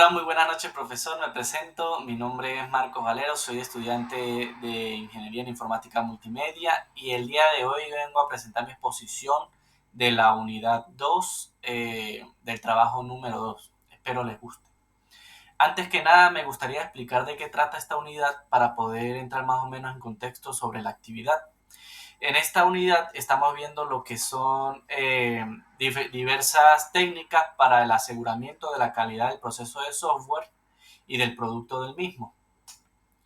Hola, muy buenas noches, profesor. Me presento. Mi nombre es Marcos Valero, soy estudiante de Ingeniería en Informática Multimedia y el día de hoy vengo a presentar mi exposición de la unidad 2 del trabajo número 2. Espero les guste. Antes que nada, me gustaría explicar de qué trata esta unidad para poder entrar más o menos en contexto sobre la actividad. En esta unidad estamos viendo lo que son diversas técnicas para el aseguramiento de la calidad del proceso de software y del producto del mismo.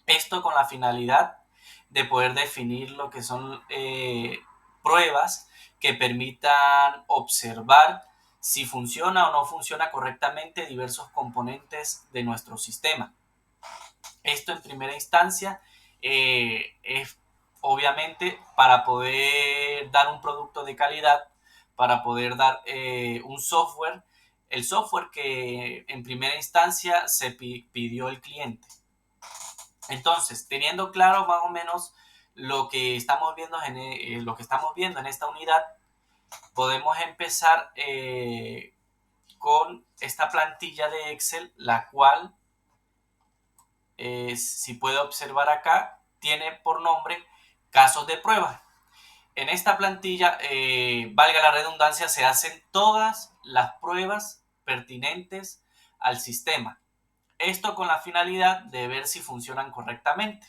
Esto con la finalidad de poder definir lo que son pruebas que permitan observar si funciona o no funciona correctamente diversos componentes de nuestro sistema. Esto en primera instancia es obviamente para poder dar un producto de calidad, para poder dar un software, el software que en primera instancia se pidió el cliente. Entonces, teniendo claro más o menos lo que estamos viendo en esta unidad, podemos empezar con esta plantilla de Excel, la cual si puede observar acá, tiene por nombre casos de prueba. En esta plantilla, valga la redundancia, se hacen todas las pruebas pertinentes al sistema. Esto con la finalidad de ver si funcionan correctamente.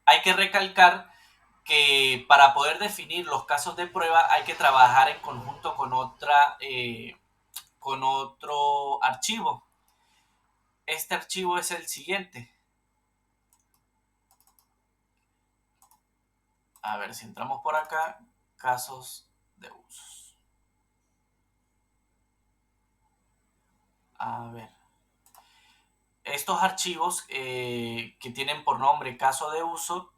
Hay que recalcar que para poder definir los casos de prueba hay que trabajar en conjunto con otro archivo. Este archivo es el siguiente. A ver si entramos por acá, casos de usos. A ver. Estos archivos que tienen por nombre caso de uso,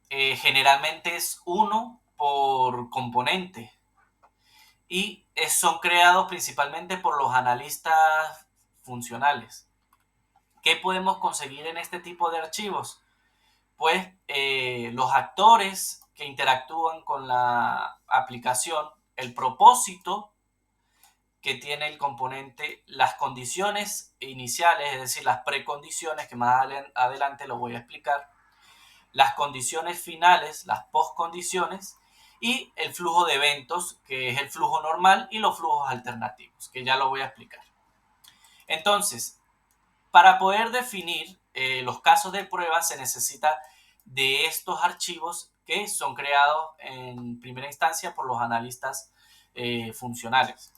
generalmente es uno por componente y son creados principalmente por los analistas funcionales. ¿Qué podemos conseguir en este tipo de archivos? Pues los actores que interactúan con la aplicación, el propósito que tiene el componente, las condiciones iniciales, es decir, las precondiciones, que más adelante lo voy a explicar, las condiciones finales, las postcondiciones, y el flujo de eventos, que es el flujo normal, y los flujos alternativos, que ya lo voy a explicar. Entonces, para poder definir los casos de prueba se necesita de estos archivos que son creados en primera instancia por los analistas funcionales.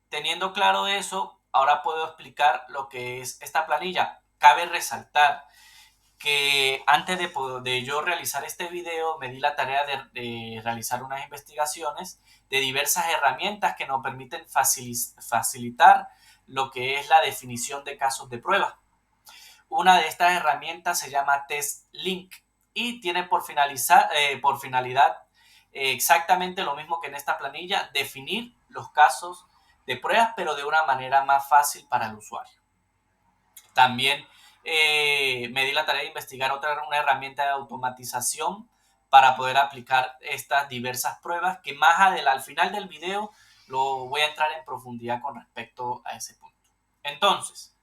Teniendo claro eso, ahora puedo explicar lo que es esta planilla. Cabe resaltar que antes de yo realizar este video me di la tarea de realizar unas investigaciones de diversas herramientas que nos permiten facilitar lo que es la definición de casos de prueba. Una de estas herramientas se llama TestLink y tiene por finalidad exactamente lo mismo que en esta planilla, definir los casos de pruebas, pero de una manera más fácil para el usuario. También me di la tarea de investigar una herramienta de automatización para poder aplicar estas diversas pruebas que al final del video lo voy a entrar en profundidad con respecto a ese punto. Entonces,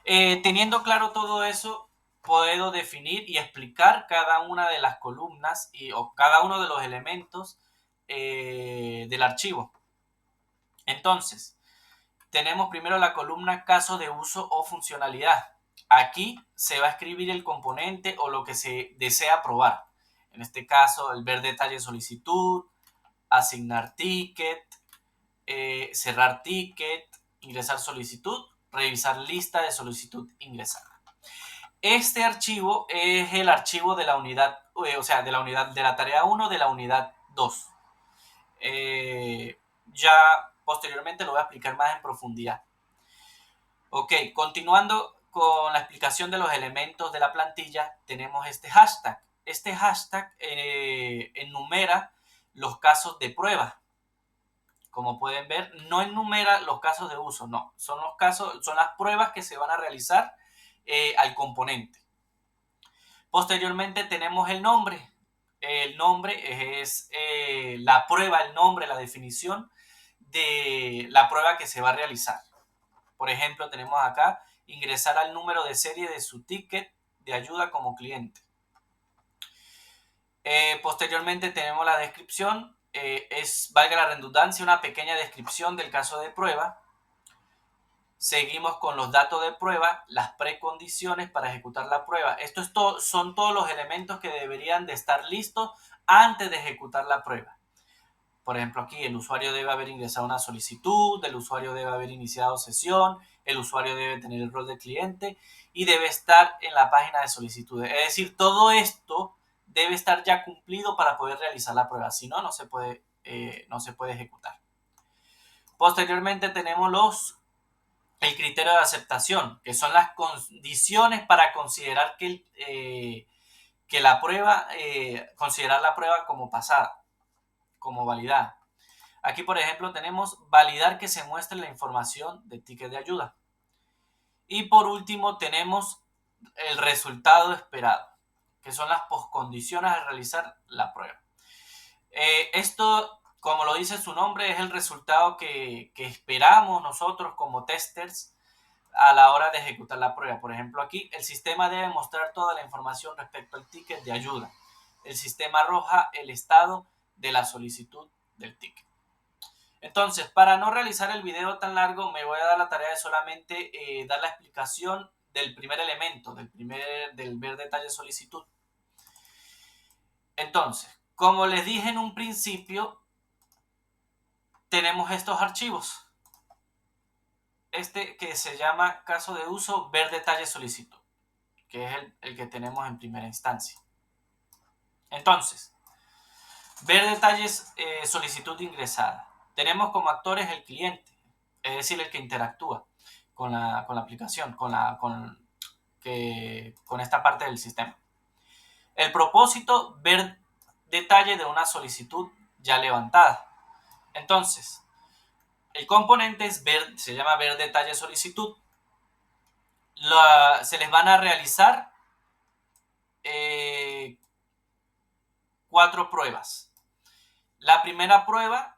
teniendo claro todo eso, puedo definir y explicar cada una de las columnas o cada uno de los elementos del archivo. Entonces, tenemos primero la columna caso de uso o funcionalidad. Aquí se va a escribir el componente o lo que se desea probar. En este caso, el ver detalle de solicitud, asignar ticket, cerrar ticket, ingresar solicitud, revisar lista de solicitud ingresada. Este archivo es el archivo de la unidad, de la tarea 1 de la unidad 2. Ya posteriormente lo voy a explicar más en profundidad. Ok, continuando con la explicación de los elementos de la plantilla, tenemos este hashtag. Este hashtag enumera los casos de prueba. Como pueden ver, no enumera los casos de uso, no. Son las pruebas que se van a realizar al componente. Posteriormente tenemos el nombre. el nombre es la prueba, el nombre, la definición de la prueba que se va a realizar. Por ejemplo, tenemos acá ingresar al número de serie de su ticket de ayuda como cliente. Posteriormente tenemos la descripción, valga la redundancia, una pequeña descripción del caso de prueba. Seguimos con los datos de prueba, las precondiciones para ejecutar la prueba. Son todos los elementos que deberían de estar listos antes de ejecutar la prueba. Por ejemplo, aquí el usuario debe haber ingresado una solicitud, el usuario debe haber iniciado sesión, el usuario debe tener el rol de cliente y debe estar en la página de solicitudes. Es decir, todo esto debe estar ya cumplido para poder realizar la prueba. Si no, no se puede ejecutar. Posteriormente tenemos el criterio de aceptación, que son las condiciones para considerar que la prueba, considerar la prueba como pasada, como validada. Aquí, por ejemplo, tenemos validar que se muestre la información de ticket de ayuda. Y por último, tenemos el resultado esperado, que son las poscondiciones al realizar la prueba. Esto, como lo dice su nombre, es el resultado que esperamos nosotros como testers a la hora de ejecutar la prueba. Por ejemplo, aquí el sistema debe mostrar toda la información respecto al ticket de ayuda. El sistema arroja el estado de la solicitud del ticket. Entonces, para no realizar el video tan largo, me voy a dar la tarea de solamente dar la explicación del primer elemento, del ver detalle solicitud. Entonces, como les dije en un principio, tenemos estos archivos. Este que se llama caso de uso ver detalle solicitud, que es el que tenemos en primera instancia. Entonces, ver detalles solicitud ingresada. Tenemos como actores el cliente, es decir, el que interactúa con la aplicación, con esta parte del sistema. El propósito, ver detalle de una solicitud ya levantada. Entonces, el componente se llama ver detalle solicitud. Se les van a realizar 4 pruebas. La primera prueba,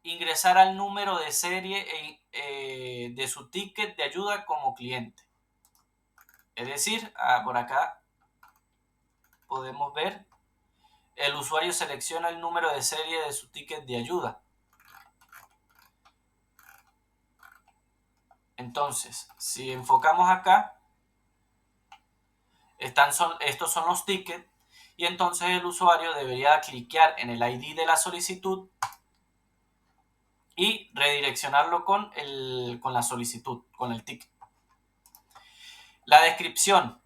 ingresar al número de serie de su ticket de ayuda como cliente. Es decir, por acá podemos ver, el usuario selecciona el número de serie de su ticket de ayuda. Entonces, si enfocamos acá, estos son los tickets y entonces el usuario debería cliquear en el ID de la solicitud y redireccionarlo con la solicitud, con el ticket. La descripción.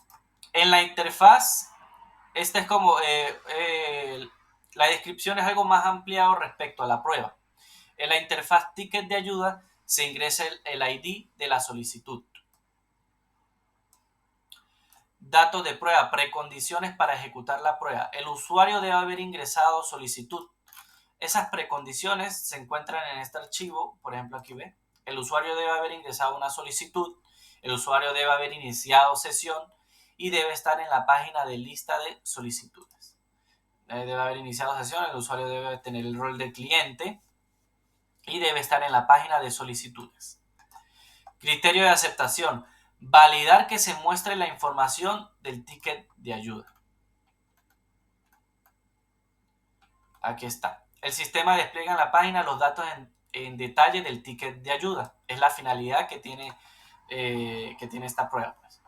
En la interfaz, es como la descripción es algo más ampliado respecto a la prueba. En la interfaz ticket de ayuda se ingresa el ID de la solicitud. Datos de prueba, precondiciones para ejecutar la prueba. El usuario debe haber ingresado solicitud. Esas precondiciones se encuentran en este archivo, por ejemplo aquí ve. El usuario debe haber ingresado una solicitud, el usuario debe haber iniciado sesión y debe estar en la página de lista de solicitudes. Debe haber iniciado sesión, el usuario debe tener el rol de cliente y debe estar en la página de solicitudes. Criterio de aceptación. Validar que se muestre la información del ticket de ayuda. Aquí está. El sistema despliega en la página los datos en detalle del ticket de ayuda. Es la finalidad que tiene esta prueba. Pues.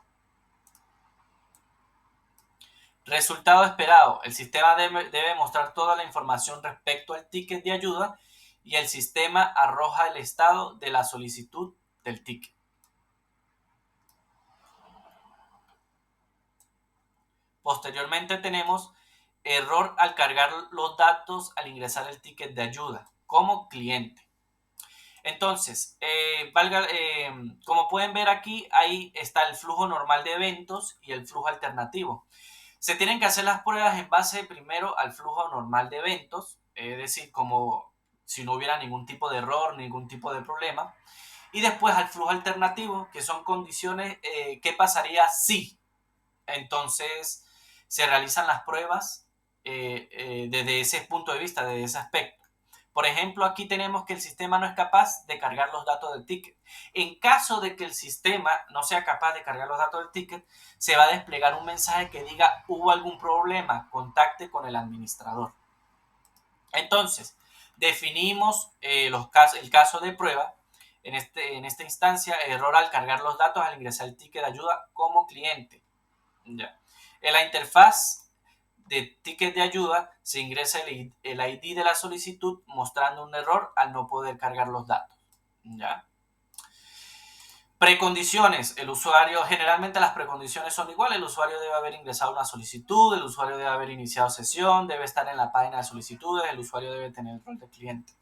Resultado esperado. El sistema debe mostrar toda la información respecto al ticket de ayuda y el sistema arroja el estado de la solicitud del ticket. Posteriormente tenemos error al cargar los datos al ingresar el ticket de ayuda como cliente. Entonces, como pueden ver aquí, ahí está el flujo normal de eventos y el flujo alternativo. Se tienen que hacer las pruebas en base primero al flujo normal de eventos, es decir, como si no hubiera ningún tipo de error, ningún tipo de problema. Y después al flujo alternativo, que son condiciones, ¿qué pasaría si? Entonces, se realizan las pruebas desde ese punto de vista, desde ese aspecto. Por ejemplo, aquí tenemos que el sistema no es capaz de cargar los datos del ticket. En caso de que el sistema no sea capaz de cargar los datos del ticket, se va a desplegar un mensaje que diga hubo algún problema, contacte con el administrador. Entonces, definimos el caso de prueba. En esta instancia, error al cargar los datos al ingresar el ticket de ayuda como cliente. Ya. En la interfaz de ticket de ayuda se ingresa el ID de la solicitud mostrando un error al no poder cargar los datos. ¿Ya? Precondiciones. El usuario, generalmente las precondiciones son iguales. El usuario debe haber ingresado una solicitud, el usuario debe haber iniciado sesión, debe estar en la página de solicitudes, el usuario debe tener el rol de cliente.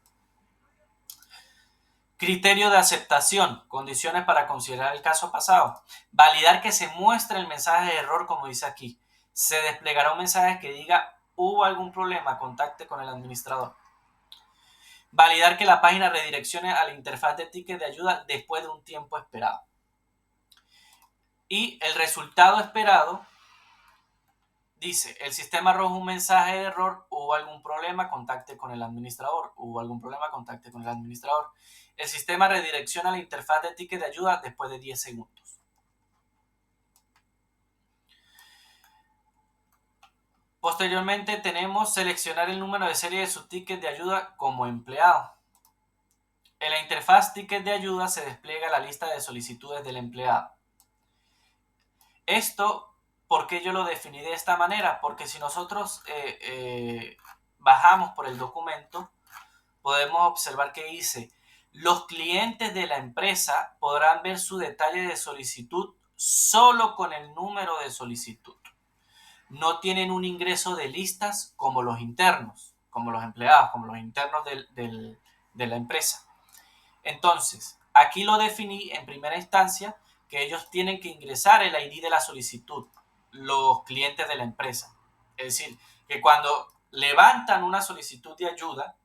Criterio de aceptación. Condiciones para considerar el caso pasado. Validar que se muestre el mensaje de error como dice aquí. Se desplegará un mensaje que diga hubo algún problema, contacte con el administrador. Validar que la página redireccione a la interfaz de ticket de ayuda después de un tiempo esperado. Y el resultado esperado dice, el sistema arroja un mensaje de error, hubo algún problema, contacte con el administrador. Hubo algún problema, contacte con el administrador. El sistema redirecciona la interfaz de ticket de ayuda después de 10 segundos. Posteriormente tenemos seleccionar el número de serie de su ticket de ayuda como empleado. En la interfaz ticket de ayuda se despliega la lista de solicitudes del empleado. Esto, ¿por qué yo lo definí de esta manera? Porque si nosotros bajamos por el documento, podemos observar que dice, los clientes de la empresa podrán ver su detalle de solicitud solo con el número de solicitud. No tienen un ingreso de listas como los internos, como los empleados, como los internos de la empresa. Entonces, aquí lo definí en primera instancia que ellos tienen que ingresar el ID de la solicitud, los clientes de la empresa. Es decir, que cuando levantan una solicitud de ayuda,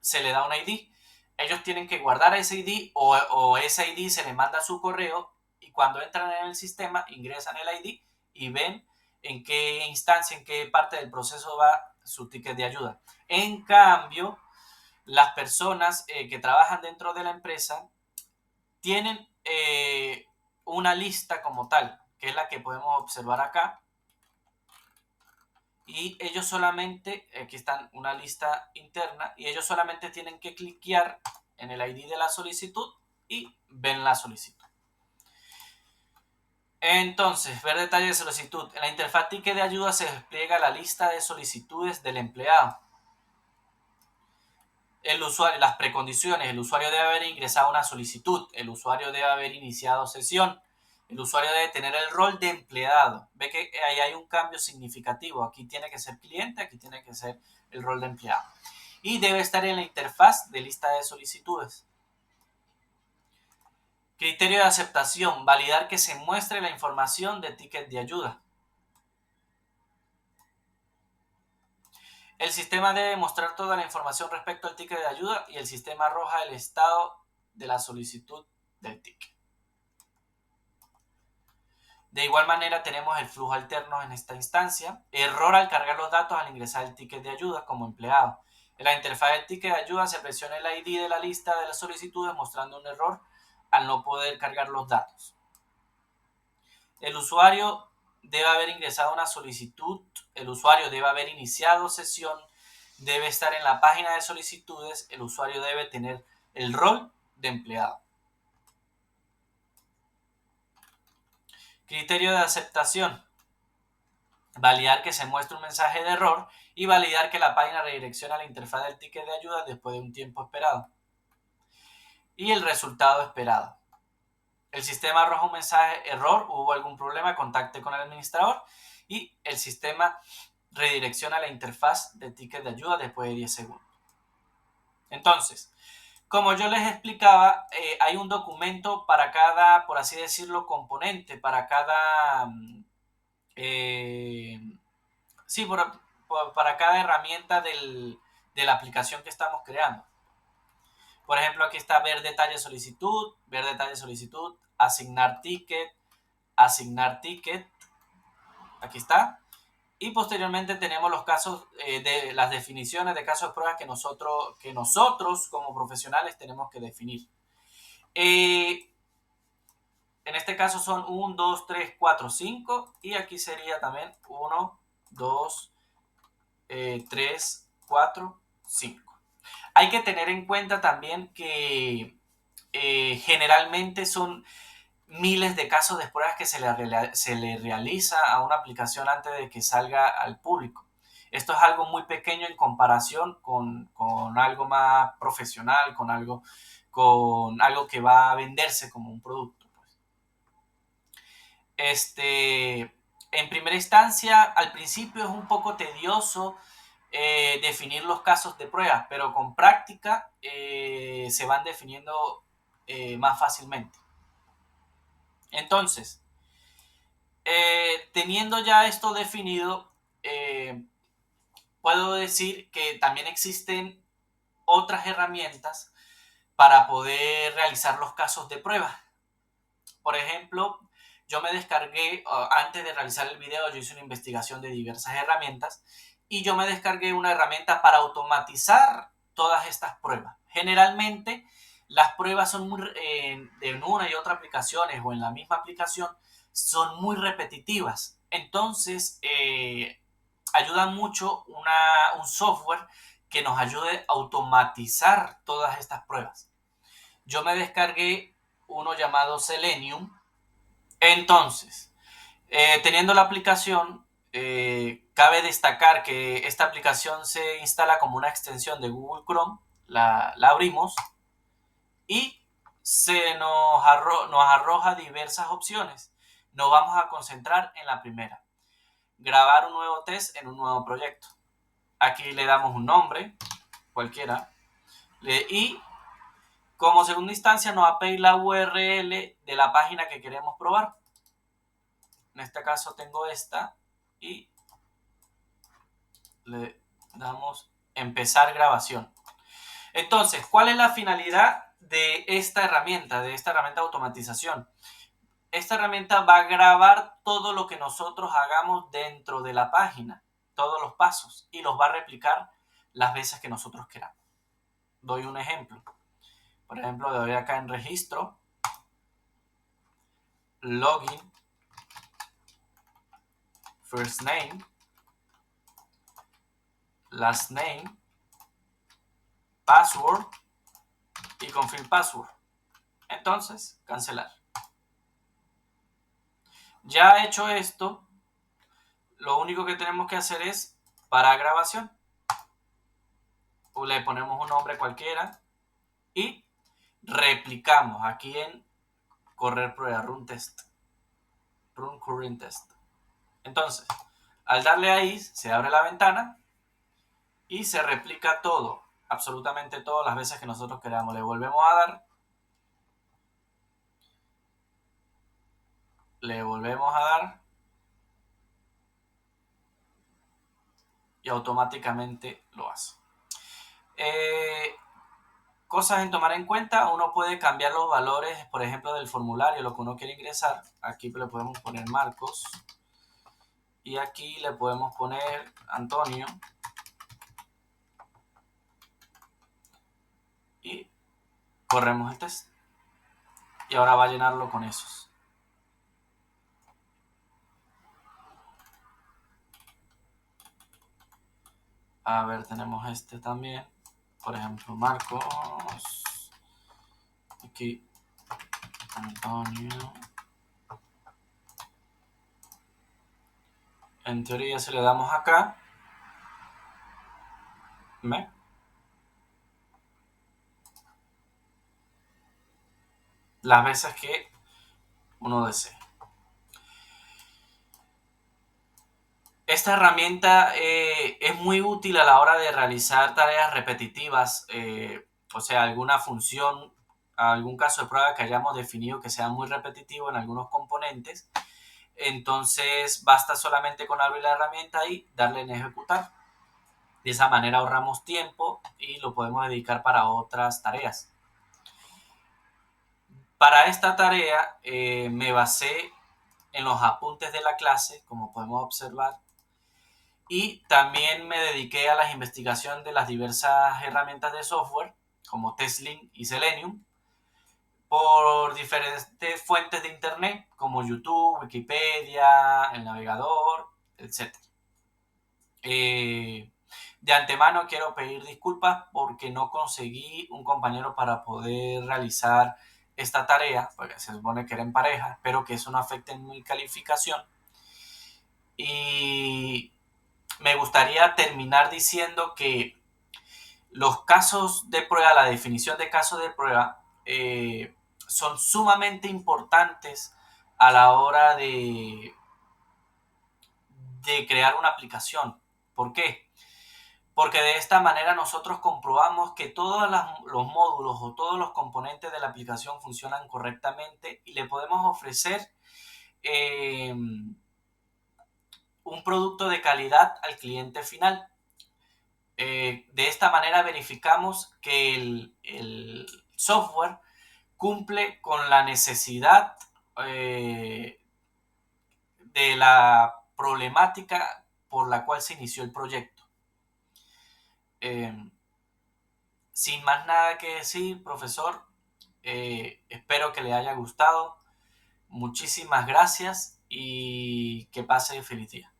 se le da un ID. Ellos tienen que guardar ese ID o ese ID se le manda a su correo y cuando entran en el sistema ingresan el ID y ven en qué instancia, en qué parte del proceso va su ticket de ayuda. En cambio, las personas que trabajan dentro de la empresa tienen una lista como tal, que es la que podemos observar acá. Y ellos solamente, aquí están una lista interna, y ellos solamente tienen que cliquear en el ID de la solicitud y ven la solicitud. Entonces, ver detalle de solicitud. En la interfaz ticket de ayuda se despliega la lista de solicitudes del empleado. El usuario, las precondiciones, el usuario debe haber ingresado una solicitud, el usuario debe haber iniciado sesión, el usuario debe tener el rol de empleado. Ve que ahí hay un cambio significativo, aquí tiene que ser cliente, aquí tiene que ser el rol de empleado. Y debe estar en la interfaz de lista de solicitudes. Criterio de aceptación, validar que se muestre la información de ticket de ayuda. El sistema debe mostrar toda la información respecto al ticket de ayuda y el sistema arroja el estado de la solicitud del ticket. De igual manera tenemos el flujo alterno en esta instancia. Error al cargar los datos al ingresar el ticket de ayuda como empleado. En la interfaz del ticket de ayuda se presiona el ID de la lista de las solicitudes mostrando un error al no poder cargar los datos. El usuario debe haber ingresado una solicitud, el usuario debe haber iniciado sesión, debe estar en la página de solicitudes, el usuario debe tener el rol de empleado. Criterio de aceptación. Validar que se muestre un mensaje de error y validar que la página redirecciona a la interfaz del ticket de ayuda después de un tiempo esperado. Y el resultado esperado. El sistema arroja un mensaje error, hubo algún problema, contacte con el administrador y el sistema redirecciona la interfaz de ticket de ayuda después de 10 segundos. Entonces, como yo les explicaba, hay un documento para cada, por así decirlo, componente, para cada, sí, para cada herramienta de la aplicación que estamos creando. Por ejemplo, aquí está ver detalle solicitud, asignar ticket, aquí está. Y posteriormente tenemos los casos de las definiciones de casos de pruebas que nosotros como profesionales tenemos que definir. En este caso son 1, 2, 3, 4, 5 y aquí sería también 1, 2, 3, 4, 5. Hay que tener en cuenta también que generalmente son miles de casos de pruebas que se le realiza a una aplicación antes de que salga al público. Esto es algo muy pequeño en comparación con algo más profesional, con algo que va a venderse como un producto. Pues. En primera instancia, al principio es un poco tedioso definir los casos de prueba, pero con práctica se van definiendo más fácilmente. Entonces, teniendo ya esto definido, puedo decir que también existen otras herramientas para poder realizar los casos de prueba. Por ejemplo, yo me descargué, antes de realizar el video, yo hice una investigación de diversas herramientas y yo me descargué una herramienta para automatizar todas estas pruebas. Generalmente, las pruebas son muy, en una y otra aplicaciones o en la misma aplicación, son muy repetitivas. Entonces, ayuda mucho un software que nos ayude a automatizar todas estas pruebas. Yo me descargué uno llamado Selenium. Entonces, teniendo la aplicación, cabe destacar que esta aplicación se instala como una extensión de Google Chrome. La abrimos y nos arroja diversas opciones. Nos vamos a concentrar en la primera. Grabar un nuevo test en un nuevo proyecto. Aquí le damos un nombre, cualquiera, y como segunda instancia nos va a pedir la URL de la página que queremos probar. En este caso tengo esta y le damos empezar grabación. Entonces, ¿cuál es la finalidad de esta herramienta de automatización? Esta herramienta va a grabar todo lo que nosotros hagamos dentro de la página, todos los pasos, y los va a replicar las veces que nosotros queramos. Doy un ejemplo. Por ejemplo, le doy acá en registro, login, first name, last name, password y confirm password. Entonces, cancelar. Ya hecho esto, lo único que tenemos que hacer es parar grabación. O le ponemos un nombre cualquiera y replicamos aquí en correr prueba, run test, run current test. Entonces, al darle ahí, se abre la ventana y se replica todo, absolutamente todo, las veces que nosotros queramos. Le volvemos a dar, le volvemos a dar y automáticamente lo hace. Cosas en tomar en cuenta, uno puede cambiar los valores, por ejemplo, del formulario, lo que uno quiere ingresar. Aquí le podemos poner Marcos y aquí le podemos poner Antonio y corremos el test. Y ahora va a llenarlo con esos. A ver, tenemos este también. Por ejemplo, Marcos. Aquí, Antonio. En teoría, si le damos acá, ¿ve? Las veces que uno desee. Esta herramienta es muy útil a la hora de realizar tareas repetitivas, o sea, alguna función, algún caso de prueba que hayamos definido que sea muy repetitivo en algunos componentes. Entonces, basta solamente con abrir la herramienta y darle en ejecutar. De esa manera ahorramos tiempo y lo podemos dedicar para otras tareas. Para esta tarea me basé en los apuntes de la clase, como podemos observar. Y también me dediqué a la investigación de las diversas herramientas de software, como Testing y Selenium, por diferentes fuentes de internet, como YouTube, Wikipedia, el navegador, etc. Eh, de antemano quiero pedir disculpas porque no conseguí un compañero para poder realizar esta tarea, porque se supone que era en pareja. Espero que eso no afecte en mi calificación. Y me gustaría terminar diciendo que los casos de prueba, la definición de casos de prueba, son sumamente importantes a la hora de crear una aplicación. ¿Por qué? Porque de esta manera nosotros comprobamos que todos los módulos o todos los componentes de la aplicación funcionan correctamente y le podemos ofrecer eh, un producto de calidad al cliente final. De esta manera verificamos que el software cumple con la necesidad eh, de la problemática por la cual se inició el proyecto. Eh, Sin más nada que decir, profesor, espero que le haya gustado. Muchísimas gracias y que pase feliz día.